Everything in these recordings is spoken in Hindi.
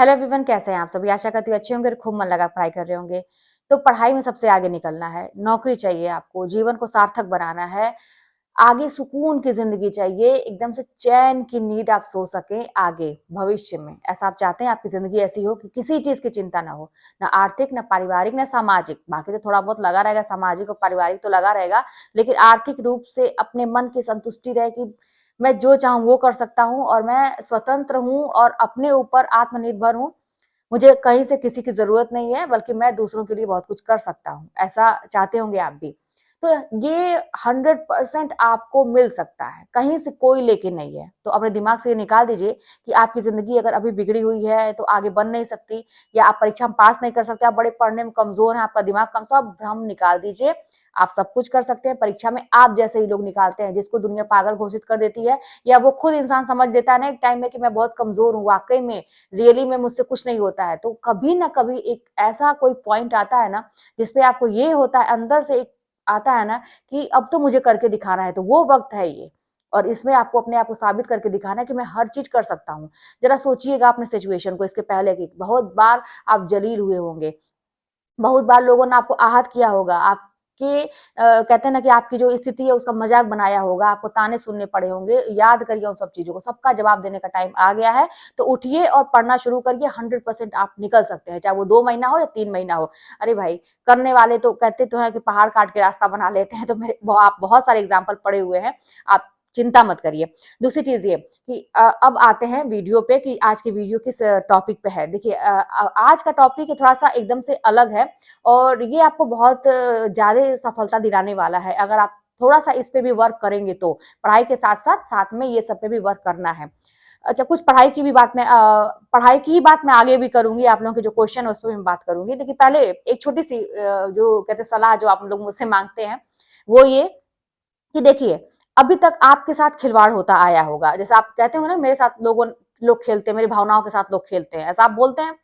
हेलो एवरीवन, कैसे हैं आप सभी। आशा करती हूँ अच्छे होंगे और खूब मन लगा पढ़ाई कर रहे होंगे। तो पढ़ाई में सबसे आगे निकलना है, नौकरी चाहिए आपको, जीवन को सार्थक बनाना है, आगे सुकून की जिंदगी चाहिए, एकदम से चैन की नींद आप सो सकें आगे भविष्य में। ऐसा आप चाहते हैं आपकी जिंदगी ऐसी हो कि किसी चीज की चिंता ना हो, ना आर्थिक, ना पारिवारिक, ना सामाजिक। बाकी तो थोड़ा बहुत लगा रहेगा, सामाजिक और पारिवारिक तो लगा रहेगा, लेकिन आर्थिक रूप से अपने मन की संतुष्टि रहे कि मैं जो चाहूँ वो कर सकता हूँ और मैं स्वतंत्र हूँ और अपने ऊपर आत्मनिर्भर हूँ। मुझे कहीं से किसी की ज़रूरत नहीं है, बल्कि मैं दूसरों के लिए बहुत कुछ कर सकता हूँ। ऐसा चाहते होंगे आप भी। तो ये 100% आपको मिल सकता है, कहीं से कोई लेके नहीं है। तो अपने दिमाग से ये निकाल दीजिए कि आपकी ज़िंदगी अगर अभी बिगड़ी हुई है, तो आगे बन नहीं सकती, या आप परीक्षा में पास नहीं कर सकते, आप बड़े पढ़ने में कमज़ोर हैं, आपका दिमाग कम, सब भ्रम निकाल दीजिए। आप सब कुछ कर सकते हैं। परीक्षा में आप जैसे ही लोग निकालते हैं, जिसको दुनिया पागल घोषित कर देती है, या वो खुद इंसान समझ लेता है ना एक टाइम में कि मैं बहुत कमज़ोर हूँ, वाक़ई में रियली में मुझसे कुछ नहीं होता है, तो कभी ना कभी एक ऐसा कोई पॉइंट आता है ना, जिसपे आपको ये होता है अंदर से, एक आता है ना कि अब तो मुझे करके दिखाना है, तो वो वक्त है ये। और इसमें आपको अपने आप को साबित करके दिखाना है कि मैं हर चीज कर सकता हूँ। जरा सोचिएगा अपने सिचुएशन को, इसके पहले की बहुत बार आप जलील हुए होंगे, बहुत बार लोगों ने आपको आहत किया होगा, आपके कहते हैं ना कि आपकी जो स्थिति है उसका मजाक बनाया होगा, आपको ताने सुनने पड़े होंगे। याद करिए उन सब चीजों को, सबका जवाब देने का टाइम आ गया है। तो उठिए और पढ़ना शुरू करिए। 100% आप निकल सकते हैं, चाहे वो 2 महीना हो या 3 महीना हो। अरे भाई, करने वाले तो कहते तो हैं कि पहाड़ काट के रास्ता बना लेते हैं, तो मेरे आप बहुत सारे एग्जाम्पल पड़े हुए हैं, आप चिंता मत करिए। दूसरी चीज ये कि अब आते हैं वीडियो पे कि आज की वीडियो किस टॉपिक पे है। देखिए, आज का टॉपिक थोड़ा सा एकदम से अलग है और ये आपको बहुत ज़्यादा सफलता दिलाने वाला है, अगर आप थोड़ा-सा इस पे भी वर्क करेंगे तो। पढ़ाई के साथ-साथ, साथ में ये सब पे भी वर्क करना है। अच्छा, कुछ पढ़ाई की भी बात मैं पढ़ाई की ही बात मैं आगे भी करूँगी, आप लोगों के जो क्वेश्चन है उस पे भी मैं बात करूँगी। लेकिन पहले एक छोटी-सी जो कहते हैं सलाह जो आप लोग मुझसे माँगते हैं, वो ये कि देखिए, अभी तक आपके साथ खिलवाड़ होता आया होगा। जैसे आप कहते हो ना, मेरे साथ लोग खेलते हैं, मेरी भावनाओं के साथ लोग खेलते हैं, ऐसा आप बोलते हैं।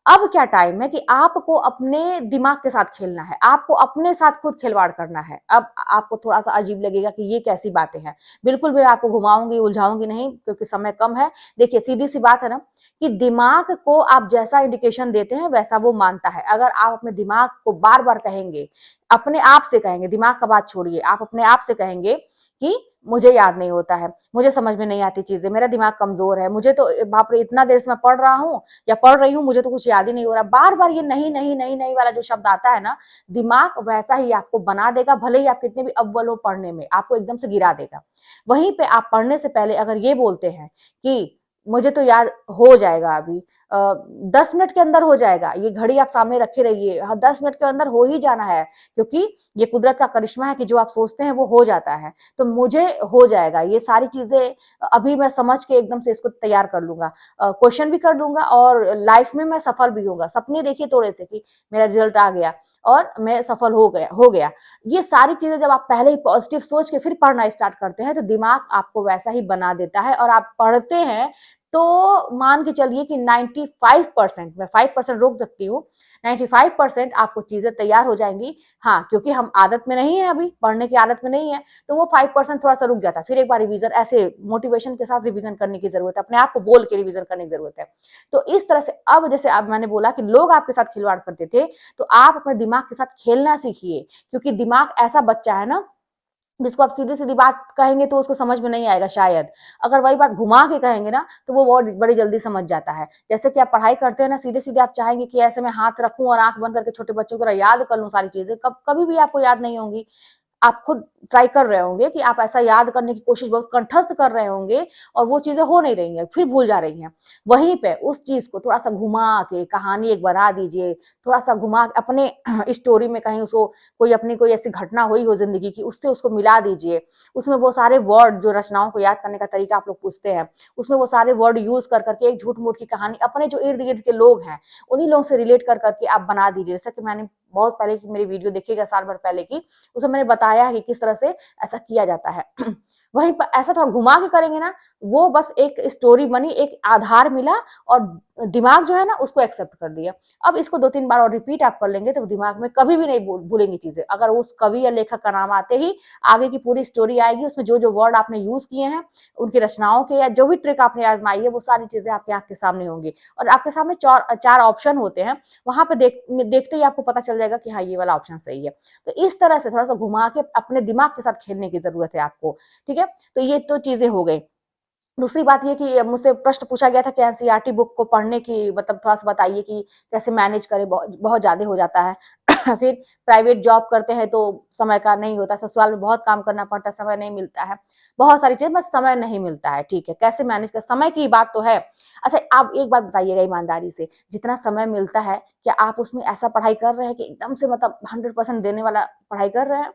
अब क्या टाइम है कि आपको अपने दिमाग के साथ खेलना है, आपको अपने साथ खुद खिलवाड़ करना है। अब आपको थोड़ा-सा अजीब लगेगा कि ये कैसी बातें हैं। बिल्कुल भी आपको घुमाऊँगी, उलझाऊँगी नहीं, क्योंकि समय कम है। देखिए, सीधी-सी बात है ना कि दिमाग को आप जैसा इंडिकेशन देते हैं, वैसा वो मानता है। अगर आप अपने दिमाग को बार-बार कहेंगे, अपने आप से कहेंगे, दिमाग का बात छोड़िए, आप अपने आप से कहेंगे कि मुझे याद नहीं होता है, मुझे समझ में नहीं आती चीज़ें, मेरा दिमाग कमज़ोर है, मुझे तो बाप रे इतना देर से मैं पढ़ रहा हूँ या पढ़ रही हूँ, मुझे तो कुछ याद ही नहीं हो रहा। बार-बार ये नहीं, नहीं, नहीं, नहीं वाला जो शब्द आता है ना, दिमाग वैसा ही आपको बना देगा, भले ही आप कितने भी अव्वल हो पढ़ने में, आपको एकदम से गिरा देगा। वहीं पे आप पढ़ने से पहले अगर ये बोलते हैं कि मुझे तो याद हो जाएगा अभी, 10 मिनट के अंदर हो जाएगा, ये घड़ी आप सामने रखे रहिए, हाँ 10 मिनट के अंदर हो ही जाना है, क्योंकि ये कुदरत का करिश्मा है कि जो आप सोचते हैं वो हो जाता है। तो मुझे हो जाएगा, ये सारी चीज़ें अभी मैं समझ के एकदम से इसको तैयार कर लूँगा। क्वेश्चन भी कर दूँगा और लाइफ में मैं सफल भी होऊँगा। सपने देखिए थोड़े से कि मेरा रिजल्ट आ गया और मैं सफल हो गया। ये सारी चीज़ें जब आप पहले ही पॉजिटिव सोच के फिर पढ़ना स्टार्ट करते हैं, तो दिमाग आपको वैसा ही बना देता है और आप पढ़ते हैं, तो मान के चलिए कि 95%, मैं 5% रोक सकती हूँ, 95% आपको चीज़ें तैयार हो जाएँगी। हाँ, क्योंकि हम आदत में नहीं है, अभी पढ़ने की आदत में नहीं है, तो वो 5% थोड़ा-सा रुक जाता है। फिर एक बार रिवीज़न, ऐसे मोटिवेशन के साथ रिवीज़न करने की ज़रूरत है, अपने आप को बोल के रिवीज़न करने की ज़रूरत है। तो इस तरह से अब जैसे अब मैंने बोला कि लोग आपके साथ खिलवाड़ करते थे, तो आप अपने दिमाग के साथ खेलना सीखिए, क्योंकि दिमाग ऐसा बच्चा है ना, जिसको आप सीधी-सीधी बात कहेंगे तो उसको समझ में नहीं आएगा शायद। अगर वही बात घुमा के कहेंगे ना, तो वो बहुत बड़ी जल्दी समझ जाता है। जैसे कि आप पढ़ाई करते हैं ना, सीधे-सीधे आप चाहेंगे कि ऐसे मैं हाथ रखूँ और आँख बंद करके छोटे बच्चों की तरह याद कर लूँ सारी चीज़ें, कभी भी आपको याद नहीं होंगी। आप खुद ट्राई कर रहे होंगे कि आप ऐसा याद करने की कोशिश बहुत कंठस्थ कर रहे होंगे और वो चीज़ें हो नहीं रही हैं, फिर भूल जा रही हैं। वहीं पे उस चीज़ को थोड़ा-सा घुमा के कहानी एक बना दीजिए, थोड़ा-सा घुमा के अपने स्टोरी में कहीं उसको, कोई ऐसी घटना हुई हो ज़िंदगी की, उससे उसको मिला दीजिए। उसमें वो सारे वर्ड जो रचनाओं को याद करने का तरीका आप लोग पूछते हैं, उसमें वो सारे वर्ड यूज़ कर के एक झूठ-मूठ की कहानी अपने जो इर्द-गिर्द के लोग हैं, उन्हीं लोगों से रिलेट कर के आप बना दीजिए। जैसा कि मैंने बहुत पहले की मेरी वीडियो देखिएगा, साल भर पहले की, उसमें मैंने बताया है कि किस तरह से ऐसा किया जाता है। वहीं पर ऐसा थोड़ा घुमा के करेंगे ना, वो बस एक स्टोरी बनी, एक आधार मिला और दिमाग जो है ना उसको एक्सेप्ट कर लिया। अब इसको 2-3 बार और रिपीट आप कर लेंगे तो दिमाग में कभी भी नहीं भूलेंगी चीजें। अगर उस कवि या लेखक का नाम आते ही आगे की पूरी स्टोरी आएगी, उसमें जो जो वर्ड आपने यूज किए हैं, उनकी रचनाओं के या जो भी ट्रिक आपने आजमाई है, वो सारी चीजें आपकी आंख के सामने होंगी। और आपके सामने चार ऑप्शन होते हैं, वहां पे देखते ही आपको पता चल जाएगा कि हाँ ये वाला ऑप्शन सही है। तो इस तरह से थोड़ा सा घुमा के अपने दिमाग के साथ खेलने की जरूरत है आपको। ठीक है, तो ये तो चीजें हो गई। दूसरी बात ये कि मुझसे प्रश्न पूछा गया था कि एनसीईआरटी बुक को पढ़ने की मतलब थोड़ा सा बताइए कि कैसे मैनेज करें, बहुत बहुत ज्यादा हो जाता है। फिर प्राइवेट जॉब करते हैं तो समय का नहीं होता, ससुराल में बहुत काम करना पड़ता है, समय नहीं मिलता है, बहुत सारी चीज, बस समय नहीं मिलता है। ठीक है, कैसे मैनेज कर, समय की बात तो है। अच्छा आप एक बात बताइएगा ईमानदारी से, जितना समय मिलता है क्या आप उसमें ऐसा पढ़ाई कर रहे हैं कि एकदम से मतलब 100% देने वाला पढ़ाई कर रहे हैं?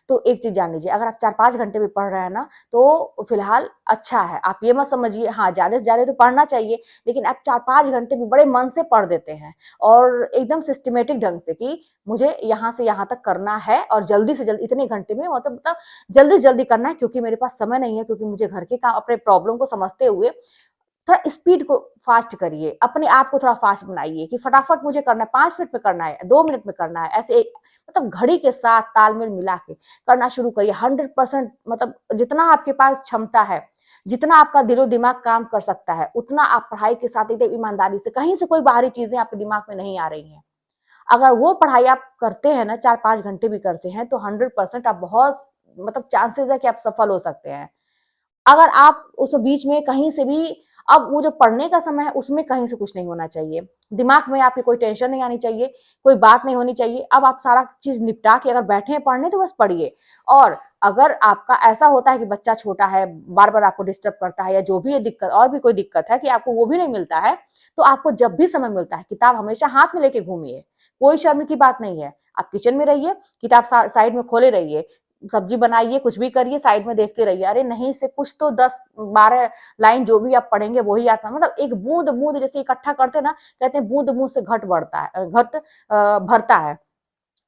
तो एक चीज जान लीजिए, अगर आप 4-5 घंटे भी पढ़ रहे हैं ना तो फिलहाल अच्छा है। आप ये मत समझिए, हाँ ज्यादा से ज्यादा तो पढ़ना चाहिए, लेकिन आप 4-5 घंटे भी बड़े मन से पढ़ देते हैं और एकदम सिस्टमेटिक ढंग से कि मुझे यहाँ से यहाँ तक करना है और जल्दी से जल्दी इतने घंटे में मतलब जल्दी से जल्दी करना है, क्योंकि मेरे पास समय नहीं है, क्योंकि मुझे घर के काम अपने प्रॉब्लम को समझते हुए थोड़ा स्पीड को फास्ट करिए, अपने आप को थोड़ा फास्ट बनाइए कि फटाफट मुझे करना है, 5 मिनट में करना है, 2 मिनट में करना है, ऐसे एक मतलब घड़ी के साथ तालमेल मिला के करना शुरू करिए। 100% मतलब जितना आपके पास क्षमता है, जितना आपका दिलो दिमाग काम कर सकता है, उतना आप पढ़ाई के साथ एकदम ईमानदारी से, कहीं से कोई बाहरी चीजें आपके दिमाग में नहीं आ रही हैं, अगर वो पढ़ाई आप करते हैं ना, 4-5 घंटे भी करते हैं, तो 100% आप बहुत मतलब चांसेस है कि आप सफल हो सकते हैं। अगर आप उस बीच में कहीं से भी, अब वो जो पढ़ने का समय है उसमें कहीं से कुछ नहीं होना चाहिए, दिमाग में आपकी कोई टेंशन नहीं आनी चाहिए, कोई बात नहीं होनी चाहिए। अब आप सारा चीज निपटा के अगर बैठे हैं पढ़ने तो बस पढ़िए। और अगर आपका ऐसा होता है कि बच्चा छोटा है, बार बार आपको डिस्टर्ब करता है, या जो भी ये दिक्कत और भी कोई दिक्कत है कि आपको वो भी नहीं मिलता है, तो आपको जब भी समय मिलता है किताब हमेशा हाथ में लेके घूमिए, कोई शर्म की बात नहीं है। आप किचन में रहिए, किताब साइड में खोले रहिए, सब्जी बनाइए, कुछ भी करिए, साइड में देखते रहिए, अरे नहीं से कुछ तो 10-12 लाइन जो भी आप पढ़ेंगे वही आता है। मतलब एक बूंद बूंद जैसे इकट्ठा करते हैं ना, कहते हैं बूंद बूंद से घट बढ़ता है, घट भरता है।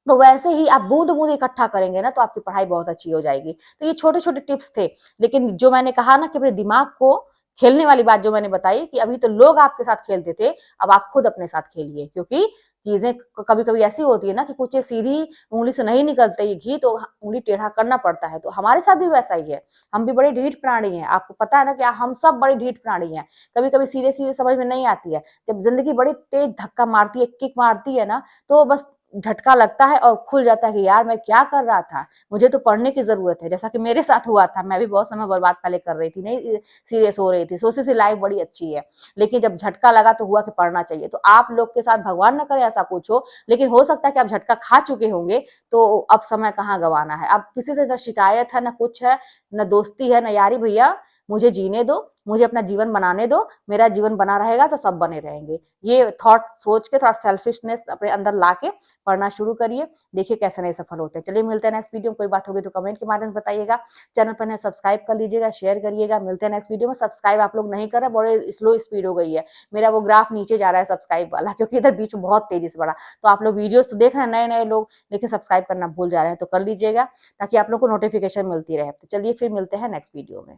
तो वैसे ही आप बूंद बूंद इकट्ठा करेंगे ना तो आपकी पढ़ाई बहुत अच्छी हो जाएगी। तो ये छोटे छोटे टिप्स थे, लेकिन जो मैंने कहा ना कि अपने दिमाग को खेलने वाली बात जो मैंने बताई कि अभी तो लोग आपके साथ खेलते थे, अब आप खुद अपने साथ खेलिए, क्योंकि चीजें कभी कभी ऐसी होती है ना कि कुछ सीधी उंगली से नहीं निकलते, ये घी तो उंगली टेढ़ा करना पड़ता है। तो हमारे साथ भी वैसा ही है, हम भी बड़े ढीठ प्राणी हैं, आपको पता है ना कि हम सब बड़े ढीठ प्राणी हैं। कभी कभी सीधे सीधे समझ में नहीं आती है, जब जिंदगी बड़ी तेज धक्का मारती है, किक मारती है ना, तो बस झटका लगता है और खुल जाता है कि यार मैं क्या कर रहा था, मुझे तो पढ़ने की जरूरत है। जैसा कि मेरे साथ हुआ था, मैं भी बहुत समय बर्बाद पहले कर रही थी, नहीं सीरियस हो रही थी, सोचती थी लाइफ बड़ी अच्छी है, लेकिन जब झटका लगा तो हुआ कि पढ़ना चाहिए। तो आप लोग के साथ भगवान न करे ऐसा कुछ हो, लेकिन हो सकता है कि आप झटका खा चुके होंगे, तो अब समय कहाँ गंवाना है। अब किसी से न शिकायत है, न कुछ है, न दोस्ती है, न यारी, भैया मुझे जीने दो, मुझे अपना जीवन बनाने दो, मेरा जीवन बना रहेगा तो सब बने रहेंगे। ये थॉट सोच के थोड़ा सेल्फिशनेस अपने अंदर लाके पढ़ना शुरू करिए, देखिए कैसे नहीं सफल होते हैं। चलिए मिलते हैं नेक्स्ट वीडियो में, कोई बात होगी तो कमेंट के माध्यम से बताइएगा, चैनल पर सब्सक्राइब कर लीजिएगा, शेयर करिएगा। मिलते हैं नेक्स्ट वीडियो में। सब्सक्राइब आप लोग नहीं कर रहे, बड़े स्लो स्पीड हो गई है, मेरा वो ग्राफ नीचे जा रहा है सब्सक्राइब वाला, क्योंकि इधर बीच में बहुत तेजी से बढ़ा। तो आप लोग वीडियोस तो देख रहे हैं नए नए लोग, लेकिन सब्सक्राइब करना भूल जा रहे हैं, तो कर लीजिएगा ताकि आप लोग को नोटिफिकेशन मिलती रहे। तो चलिए फिर मिलते हैं नेक्स्ट वीडियो में।